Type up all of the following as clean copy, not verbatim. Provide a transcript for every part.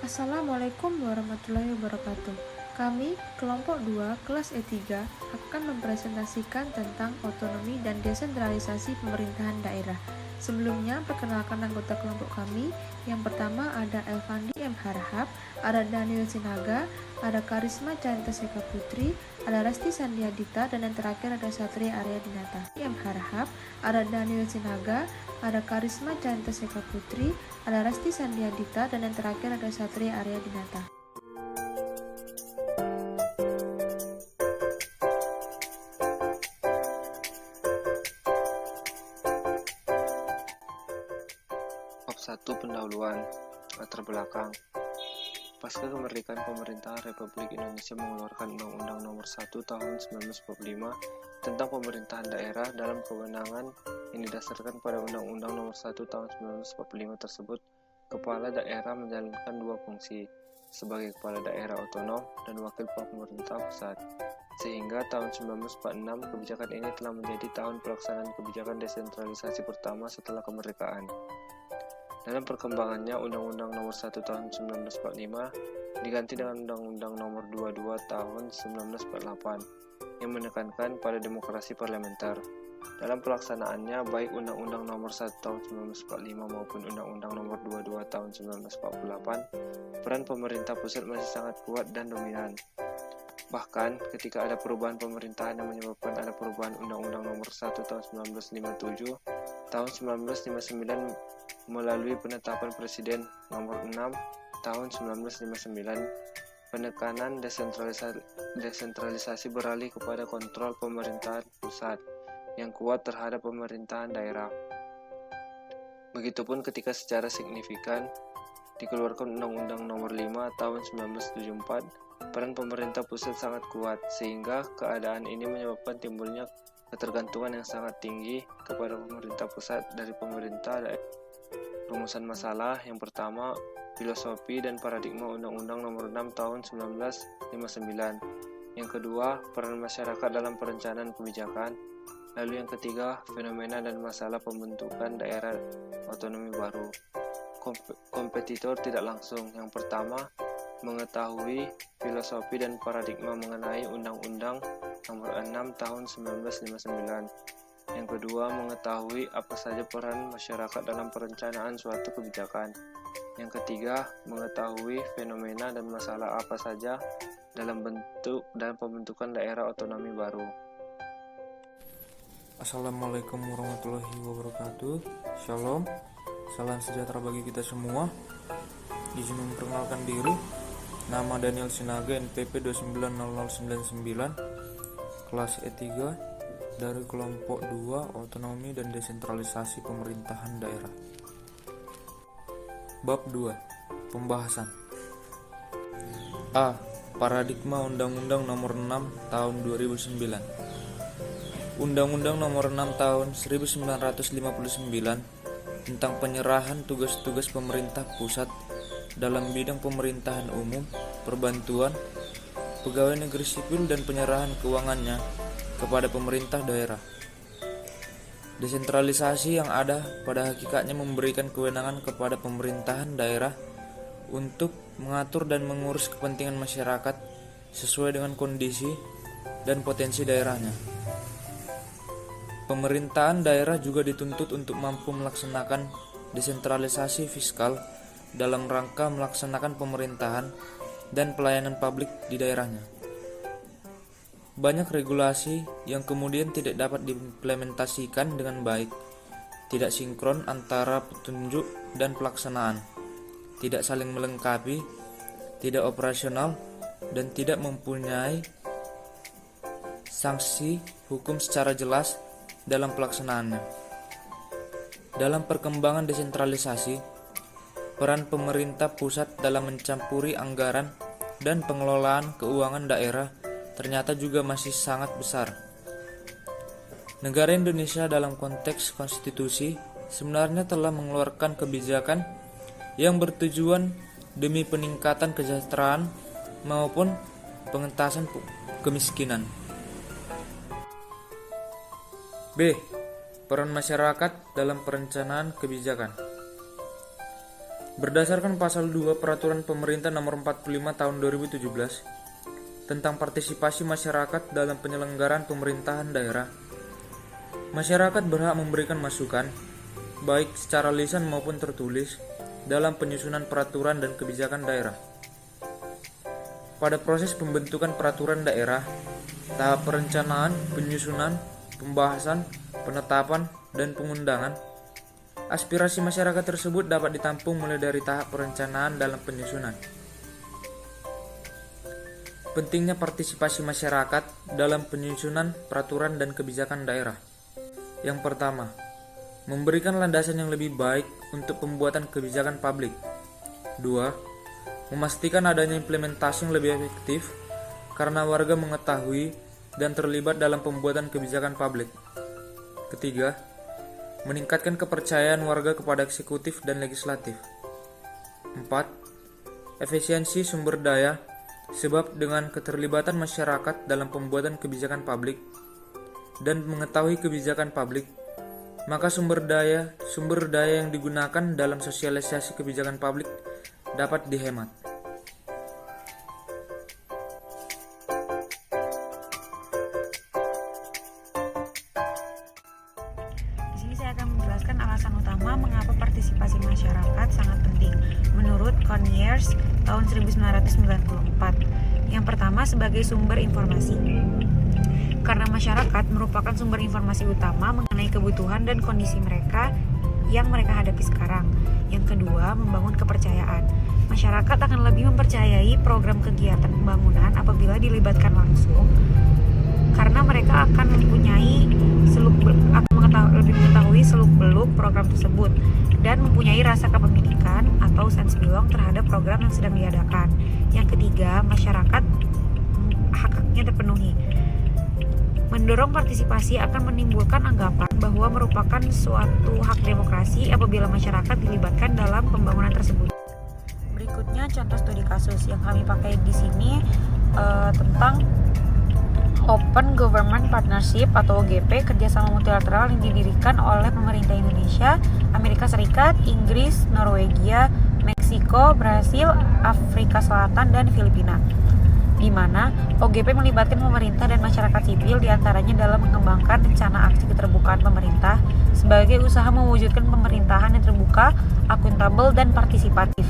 Assalamualaikum warahmatullahi wabarakatuh. Kami, kelompok 2, kelas E3, akan mempresentasikan tentang otonomi dan desentralisasi pemerintahan daerah. Sebelumnya, perkenalkan anggota kelompok kami. Yang pertama ada Elvandi M. Harahap, ada Daniel Sinaga, ada Karisma Chantaseka Putri, ada Resti Sandiadita, dan yang terakhir ada Satria Arya Dinata. M. Harahap, ada Daniel Sinaga, ada Karisma Chantaseka Putri, ada Resti Sandiadita, dan yang terakhir ada Satria Arya Dinata. Bab 1 Pendahuluan. Latar belakang. Pasca kemerdekaan, pemerintahan Republik Indonesia mengeluarkan Undang-Undang Nomor 1 Tahun 1945 tentang pemerintahan daerah. Dalam kewenangan yang didasarkan pada Undang-Undang Nomor 1 Tahun 1945 tersebut, kepala daerah menjalankan dua fungsi, sebagai kepala daerah otonom dan wakil pemerintah pusat. Sehingga tahun 1946, kebijakan ini telah menjadi tahun pelaksanaan kebijakan desentralisasi pertama setelah kemerdekaan. Dalam perkembangannya, Undang-Undang Nomor 1 Tahun 1945 diganti dengan Undang-Undang Nomor 22 Tahun 1948 yang menekankan pada demokrasi parlementer. Dalam pelaksanaannya, baik Undang-Undang Nomor 1 Tahun 1945 maupun Undang-Undang Nomor 22 Tahun 1948, peran pemerintah pusat masih sangat kuat dan dominan. Bahkan, ketika ada perubahan pemerintahan yang menyebabkan ada perubahan Undang-Undang Nomor 1 Tahun 1957, tahun 1959 melalui penetapan Presiden Nomor 6 Tahun 1959, penekanan desentralisasi beralih kepada kontrol pemerintahan pusat yang kuat terhadap pemerintahan daerah. Begitupun ketika secara signifikan dikeluarkan Undang-Undang Nomor 5 Tahun 1974, peran pemerintah pusat sangat kuat, sehingga keadaan ini menyebabkan timbulnya ketergantungan yang sangat tinggi kepada pemerintah pusat dari pemerintah daerah. Rumusan masalah yang pertama, filosofi dan paradigma Undang-Undang Nomor 6 Tahun 1959. Yang kedua, peran masyarakat dalam perencanaan kebijakan. Lalu yang ketiga, fenomena dan masalah pembentukan daerah otonomi baru. Kompetitor tidak langsung. Yang pertama, mengetahui filosofi dan paradigma mengenai Undang-Undang Nomor 6 Tahun 1959. Yang kedua, mengetahui apa saja peran masyarakat dalam perencanaan suatu kebijakan. Yang ketiga, mengetahui fenomena dan masalah apa saja dalam pembentukan daerah otonomi baru. Assalamualaikum warahmatullahi wabarakatuh. Shalom, salam sejahtera bagi kita semua. Izin memperkenalkan diri. Nama Daniel Sinaga, NPP 290099, kelas E3 dari kelompok 2, otonomi dan desentralisasi pemerintahan daerah. Bab 2, pembahasan. A. Paradigma Undang-Undang Nomor 6 Tahun 2009. Undang-Undang Nomor 6 Tahun 1959 tentang penyerahan tugas-tugas pemerintah pusat dalam bidang pemerintahan umum, perbantuan, pegawai negeri sipil dan penyerahan keuangannya kepada pemerintah daerah. Desentralisasi yang ada pada hakikatnya memberikan kewenangan kepada pemerintahan daerah untuk mengatur dan mengurus kepentingan masyarakat sesuai dengan kondisi dan potensi daerahnya. Pemerintahan daerah juga dituntut untuk mampu melaksanakan desentralisasi fiskal dalam rangka melaksanakan pemerintahan dan pelayanan publik di daerahnya. Banyak regulasi yang kemudian tidak dapat diimplementasikan dengan baik, tidak sinkron antara petunjuk dan pelaksanaan, tidak saling melengkapi, tidak operasional, dan tidak mempunyai sanksi hukum secara jelas dalam pelaksanaannya. Dalam perkembangan desentralisasi, peran pemerintah pusat dalam mencampuri anggaran dan pengelolaan keuangan daerah ternyata juga masih sangat besar. Negara Indonesia dalam konteks konstitusi sebenarnya telah mengeluarkan kebijakan yang bertujuan demi peningkatan kesejahteraan maupun pengentasan kemiskinan. B. Peran masyarakat dalam perencanaan kebijakan. Berdasarkan pasal 2 Peraturan Pemerintah Nomor 45 Tahun 2017 tentang partisipasi masyarakat dalam penyelenggaraan pemerintahan daerah, masyarakat berhak memberikan masukan, baik secara lisan maupun tertulis, dalam penyusunan peraturan dan kebijakan daerah. Pada proses pembentukan peraturan daerah, tahap perencanaan, penyusunan, pembahasan, penetapan, dan pengundangan, aspirasi masyarakat tersebut dapat ditampung mulai dari tahap perencanaan dalam penyusunan. Pentingnya partisipasi masyarakat dalam penyusunan peraturan dan kebijakan daerah. Yang pertama, memberikan landasan yang lebih baik untuk pembuatan kebijakan publik. 2. Memastikan adanya implementasi yang lebih efektif karena warga mengetahui dan terlibat dalam pembuatan kebijakan publik. Ketiga, meningkatkan kepercayaan warga kepada eksekutif dan legislatif. 4. Efisiensi sumber daya, sebab dengan keterlibatan masyarakat dalam pembuatan kebijakan publik dan mengetahui kebijakan publik, maka sumber daya yang digunakan dalam sosialisasi kebijakan publik dapat dihemat. Di sini saya akan menjelaskan alasan utama mengapa partisipasi masyarakat sangat penting menurut Conyers tahun 1994. Yang pertama, sebagai sumber informasi. Karena masyarakat merupakan sumber informasi utama mengenai kebutuhan dan kondisi mereka yang mereka hadapi sekarang. Yang kedua, membangun kepercayaan. Masyarakat akan lebih mempercayai program kegiatan pembangunan apabila dilibatkan langsung, karena mereka akan lebih mengetahui seluk-beluk program tersebut dan mempunyai rasa kepemilikan atau sense belong terhadap program yang sedang diadakan. Yang ketiga, masyarakat hak-haknya terpenuhi. Mendorong partisipasi akan menimbulkan anggapan bahwa merupakan suatu hak demokrasi apabila masyarakat dilibatkan dalam pembangunan tersebut. Berikutnya contoh studi kasus yang kami pakai di sini tentang Open Government Partnership atau OGP, kerjasama multilateral yang didirikan oleh pemerintah Indonesia, Amerika Serikat, Inggris, Norwegia, Meksiko, Brasil, Afrika Selatan, dan Filipina, di mana OGP melibatkan pemerintah dan masyarakat sipil diantaranya dalam mengembangkan rencana aksi keterbukaan pemerintah sebagai usaha mewujudkan pemerintahan yang terbuka, akuntabel, dan partisipatif.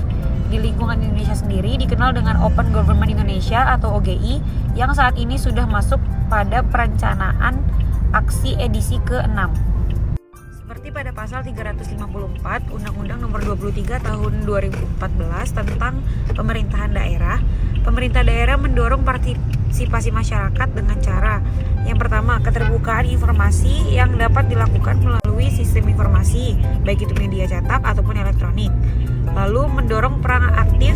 Di lingkungan Indonesia sendiri dikenal dengan Open Government Indonesia atau OGI yang saat ini sudah masuk pada perencanaan aksi edisi ke-6. Seperti pada pasal 354 Undang-Undang Nomor 23 Tahun 2014 tentang Pemerintahan Daerah, pemerintah daerah mendorong partisipasi masyarakat dengan cara yang pertama, keterbukaan informasi yang dapat dilakukan melalui sistem informasi, baik itu media cetak ataupun elektronik. Lalu mendorong peran aktif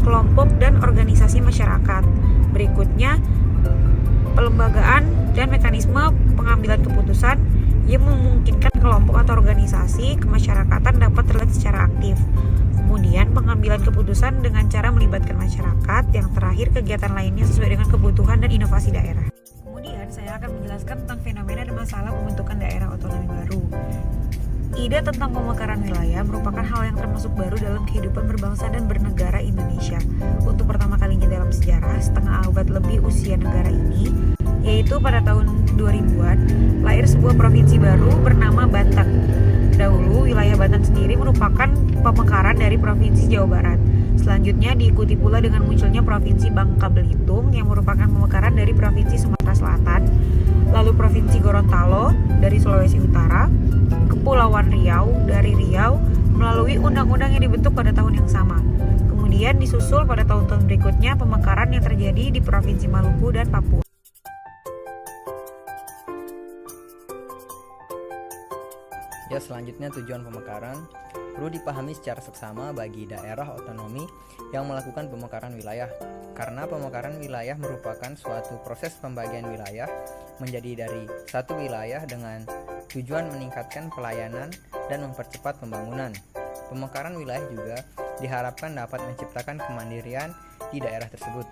kelompok dan organisasi masyarakat. Berikutnya, pelembagaan dan mekanisme pengambilan keputusan yang memungkinkan kelompok atau organisasi kemasyarakatan dapat terlibat secara aktif. Kemudian pengambilan keputusan dengan cara melibatkan masyarakat. Yang terakhir, kegiatan lainnya sesuai dengan kebutuhan dan inovasi daerah. Kemudian saya akan menjelaskan tentang fenomena dan masalah pembentukan daerah otonomi baru. Ide tentang pemekaran wilayah merupakan hal yang termasuk baru dalam kehidupan berbangsa dan bernegara Indonesia. Untuk pertama kalinya dalam sejarah, setengah abad lebih usia negara ini, yaitu pada tahun 2000-an, lahir sebuah provinsi baru bernama Banten. Dahulu, wilayah Banten sendiri merupakan pemekaran dari Provinsi Jawa Barat. Selanjutnya diikuti pula dengan munculnya Provinsi Bangka Belitung yang merupakan pemekaran dari Provinsi Sumatera Selatan, lalu Provinsi Gorontalo dari Sulawesi Utara, Kepulauan Riau dari Riau melalui undang-undang yang dibentuk pada tahun yang sama. Kemudian disusul pada tahun-tahun berikutnya pemekaran yang terjadi di Provinsi Maluku dan Papua. Ya, selanjutnya tujuan pemekaran perlu dipahami secara seksama bagi daerah otonomi yang melakukan pemekaran wilayah, karena pemekaran wilayah merupakan suatu proses pembagian wilayah menjadi dari satu wilayah dengan tujuan meningkatkan pelayanan dan mempercepat pembangunan. Pemekaran wilayah juga diharapkan dapat menciptakan kemandirian di daerah tersebut.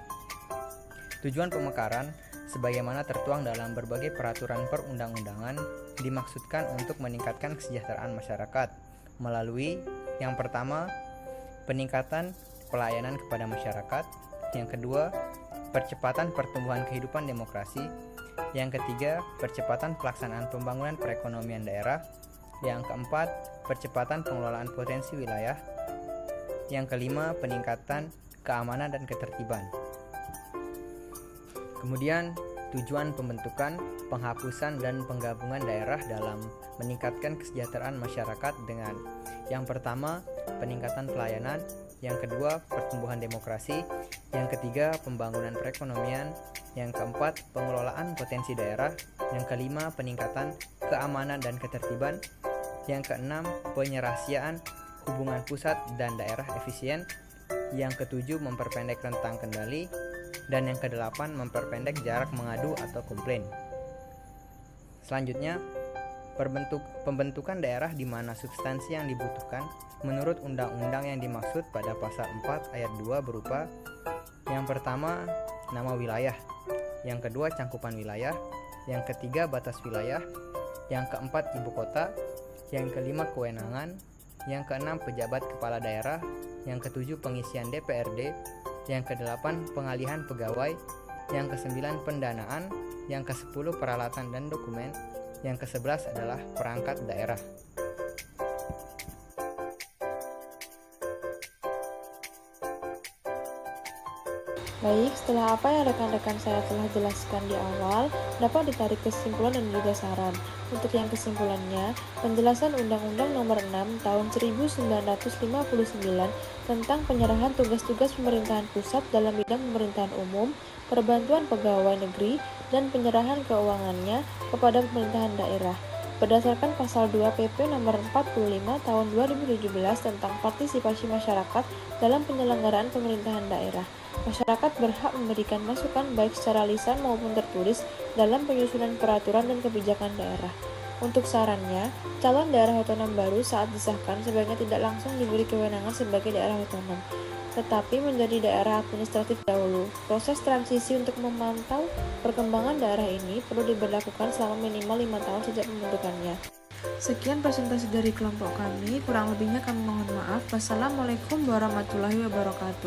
Tujuan pemekaran sebagaimana tertuang dalam berbagai peraturan perundang-undangan dimaksudkan untuk meningkatkan kesejahteraan masyarakat melalui yang pertama, peningkatan pelayanan kepada masyarakat. Yang kedua, percepatan pertumbuhan kehidupan demokrasi. Yang ketiga, percepatan pelaksanaan pembangunan perekonomian daerah. Yang keempat, percepatan pengelolaan potensi wilayah. Yang kelima, peningkatan keamanan dan ketertiban. Kemudian, tujuan pembentukan, penghapusan, dan penggabungan daerah dalam meningkatkan kesejahteraan masyarakat dengan yang pertama, peningkatan pelayanan. Yang kedua, pertumbuhan demokrasi. Yang ketiga, pembangunan perekonomian. Yang keempat, pengelolaan potensi daerah. Yang kelima, peningkatan keamanan dan ketertiban. Yang keenam, penyerahsiaan hubungan pusat dan daerah efisien. Yang ketujuh, memperpendek rentang kendali. Dan yang kedelapan, memperpendek jarak mengadu atau komplain. Selanjutnya, pembentukan daerah di mana substansi yang dibutuhkan menurut undang-undang yang dimaksud pada pasal 4 ayat 2 berupa: yang pertama, nama wilayah. Yang kedua, cangkupan wilayah. Yang ketiga, batas wilayah. Yang keempat, ibu kota. Yang kelima, kewenangan. Yang keenam, pejabat kepala daerah. Yang ketujuh, pengisian DPRD. Yang kedelapan, pengalihan pegawai. Yang kesembilan, pendanaan. Yang kesepuluh, peralatan dan dokumen. Yang kesebelas adalah perangkat daerah. Baik, setelah apa yang rekan-rekan saya telah jelaskan di awal, dapat ditarik kesimpulan dan juga saran. Untuk yang kesimpulannya, penjelasan Undang-Undang Nomor 6 Tahun 1959 tentang penyerahan tugas-tugas pemerintahan pusat dalam bidang pemerintahan umum, perbantuan pegawai negeri, dan penyerahan keuangannya kepada pemerintahan daerah. Berdasarkan pasal 2 PP Nomor 45 Tahun 2017 tentang partisipasi masyarakat dalam penyelenggaraan pemerintahan daerah, masyarakat berhak memberikan masukan baik secara lisan maupun tertulis dalam penyusunan peraturan dan kebijakan daerah. Untuk sarannya, calon daerah otonom baru saat disahkan sebaiknya tidak langsung diberi kewenangan sebagai daerah otonom, tetapi menjadi daerah administratif dahulu. Proses transisi untuk memantau perkembangan daerah ini perlu diberlakukan selama minimal 5 tahun sejak pembentukannya. Sekian presentasi dari kelompok kami, kurang lebihnya kami mohon maaf. Wassalamualaikum warahmatullahi wabarakatuh.